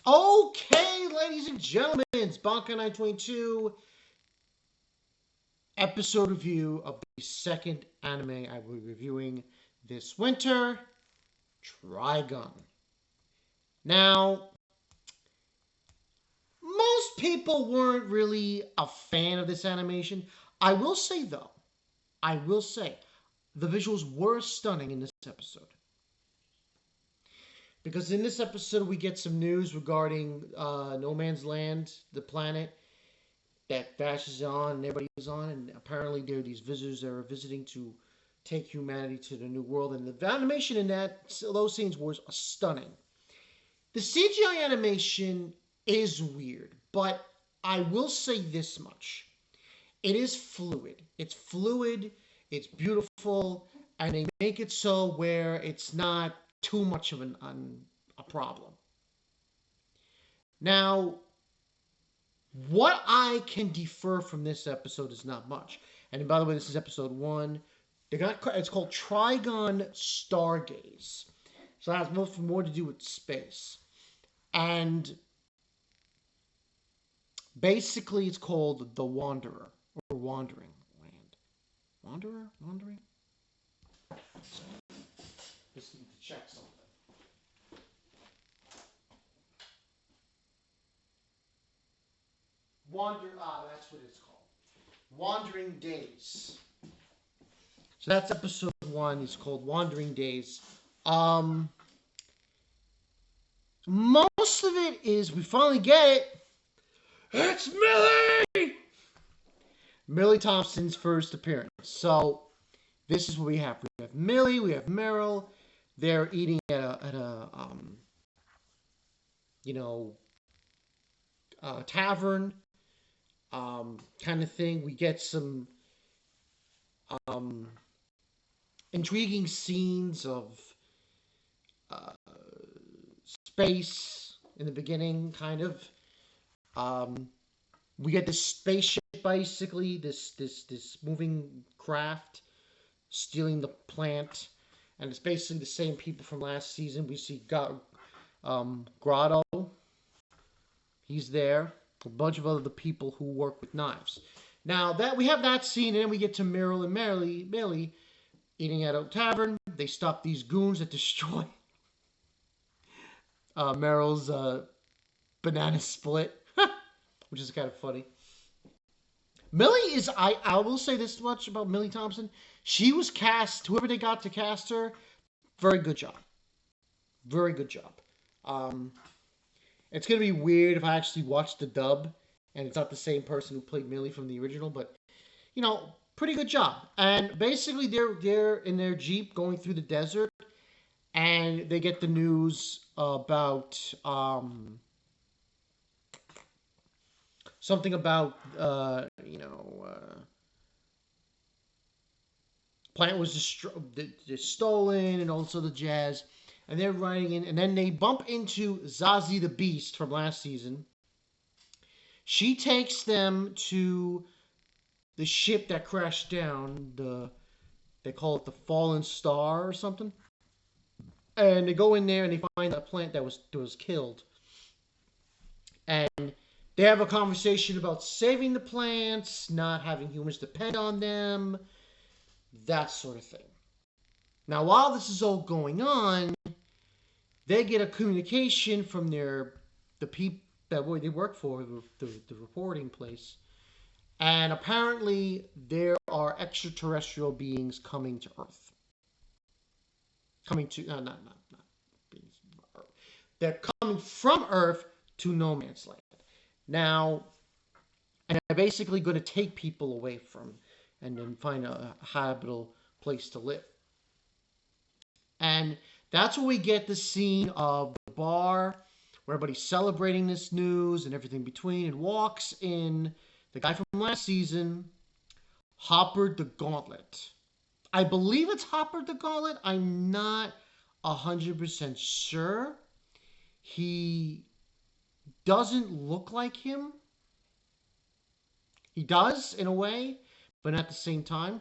Okay, ladies and gentlemen, it's Banka 922 episode review of the second anime I will be reviewing this winter, Trigun. Now, most people weren't really a fan of this animation. I will say, though, the visuals were stunning in this episode. Because in this episode, we get some news regarding No Man's Land, the planet that Vash is on and everybody is on, and apparently there are these visitors that are visiting to take humanity to the new world. And the animation in those scenes was stunning. The CGI animation is weird, but I will say this much: it is fluid. It's fluid. It's beautiful, and they make it so where it's not too much of a problem. Now, what I can defer from this episode is not much. And by the way, this is episode 1. It's called Trigun Stargaze. So that has more to do with space. And basically it's called The Wanderer, or Wandering Land. Wanderer? Wandering? Just need to check something. That's what it's called. Wandering Days. So that's episode 1. It's called Wandering Days. Most of it is, we finally get it. It's Millie! Millie Thompson's first appearance. So this is what we have. We have Millie, we have Meryl. They're eating at a tavern. Kind of thing. We get some intriguing scenes of space in the beginning, kind of. We get this spaceship, basically, this moving craft stealing the plant, and it's basically the same people from last season. We see Grotto. He's there. A bunch of other people who work with knives. Now that we have that scene, and then we get to Meryl and Millie eating at a tavern. They stop these goons that destroy Meryl's banana split, which is kind of funny. Millie is, I will say this much about Millie Thompson. She was cast, whoever they got to cast her, very good job. Very good job. It's going to be weird if I actually watch the dub and it's not the same person who played Millie from the original, but, pretty good job. And basically they're in their Jeep going through the desert, and they get the news about something about, plant was stolen and also the jazz. And they're riding in, and then they bump into Zazie the Beast from last season. She takes them to the ship that crashed down. They call it the Fallen Star or something. And they go in there and they find a plant that was killed. And they have a conversation about saving the plants, not having humans depend on them, that sort of thing. Now, while this is all going on, they get a communication from the people that they work for, the reporting place, and apparently there are extraterrestrial beings coming to Earth. Not beings. They're coming from Earth to No Man's Land. Now, and they're basically going to take people away from, and then find a habitable place to live. And that's where we get the scene of the bar where everybody's celebrating this news and everything between. And walks in the guy from last season, Hopper the Gauntlet. I believe it's Hopper the Gauntlet. I'm not 100% sure. He doesn't look like him. He does, in a way, but not at the same time.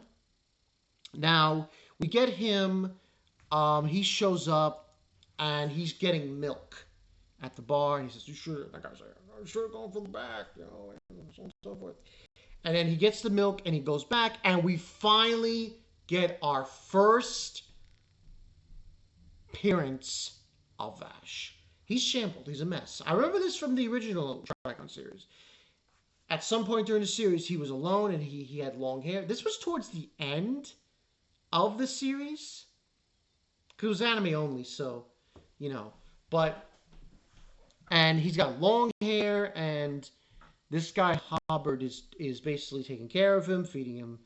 Now, we get him. He shows up, and he's getting milk. at the bar, and he says, "You should." That guy's like, "I should have gone from the back," you know, and so on and so forth. And then he gets the milk, and he goes back, and we finally get our first appearance of Vash. He's shambled. He's a mess. I remember this from the original Trigun series. At some point during the series, he was alone, and he had long hair. This was towards the end of the series. Because it was anime only, so, you know. But, and he's got long hair, and this guy, Hubbard, is basically taking care of him, feeding him,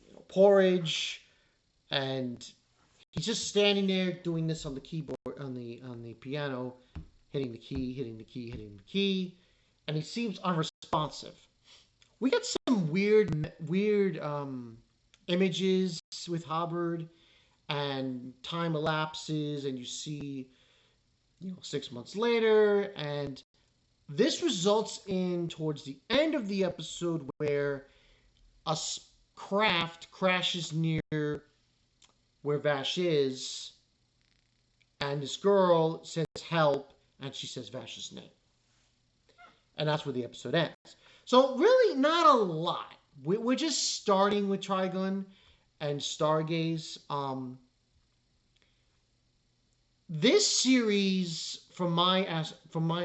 you know, porridge, and he's just standing there doing this on the keyboard, on the piano, hitting the key, hitting the key, hitting the key, and he seems unresponsive. We got some weird images with Hubbard, and time elapses, and you see, you know, 6 months later, and this results in, towards the end of the episode, where a craft crashes near where Vash is, and this girl says help, and she says Vash's name. And that's where the episode ends. So really not a lot. We're just starting with Trigun and Stargaze. This series, from my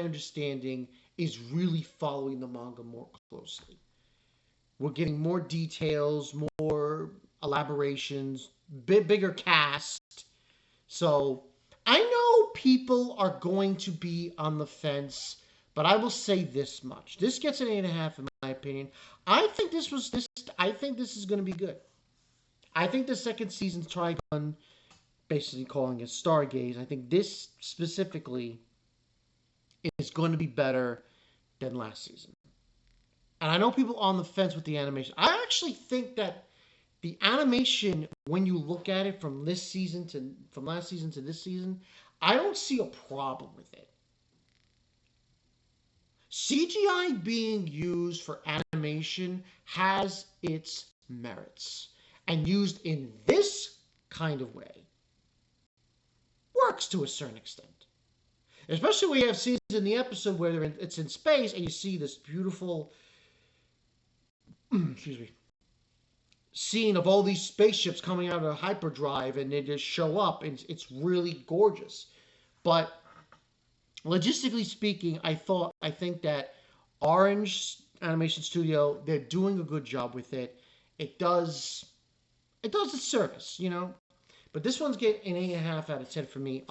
understanding, is really following the manga more closely. We're getting more details, more elaborations, bigger cast. So I know people are going to be on the fence, but I will say this much: this gets an 8.5 in my opinion. I think this is going to be good. I think the second season's Trigun, basically calling it Stargaze, I think this specifically is going to be better than last season. And I know people on the fence with the animation. I actually think that the animation, when you look at it from last season to this season, I don't see a problem with it. CGI being used for animation has its merits, and used in this kind of way works to a certain extent. Especially when you have scenes in the episode where it's in space and you see this beautiful scene of all these spaceships coming out of hyperdrive, and they just show up, and it's really gorgeous. But logistically speaking, I think that Orange Animation Studio, they're doing a good job with it. It does its service, you know. But this one's getting an 8.5 out of 10 for me.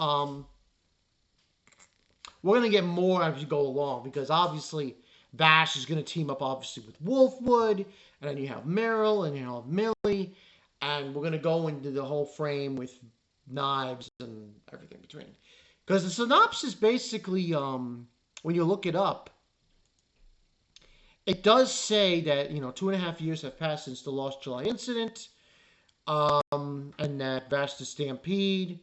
We're gonna get more as we go along, because obviously Vash is gonna team up obviously with Wolfwood, and then you have Meryl, and you have Millie, and we're gonna go into the whole frame with knives and everything between. Because the synopsis basically, when you look it up, it does say that, you know, 2.5 years have passed since the Lost July incident, and that Vash the Stampede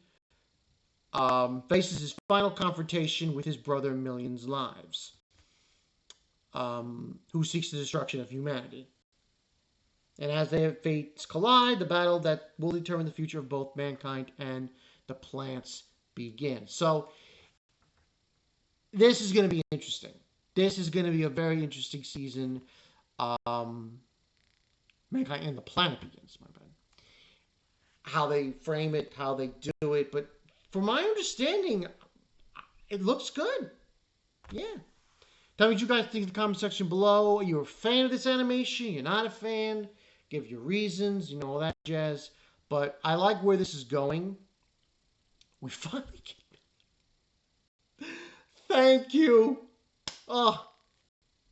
faces his final confrontation with his brother Million's Lives, who seeks the destruction of humanity. And as their fates collide, the battle that will determine the future of both mankind and the plants begins. So this is going to be interesting. This is going to be a very interesting season. Mankind and the planet begins, my bad. How they frame it, how they do it, but from my understanding, it looks good. Yeah. Tell me what you guys think in the comment section below. Are you a fan of this animation? You're not a fan? Give your reasons, you know, all that jazz. But I like where this is going. We finally get... Thank you. Oh,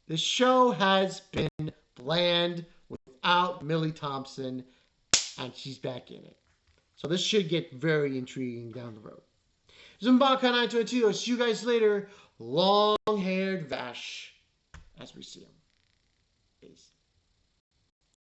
the show has been bland without Millie Thompson, and she's back in it. So this should get very intriguing down the road. Zumbaka 922. I'll see you guys later. Long-haired Vash, as we see him.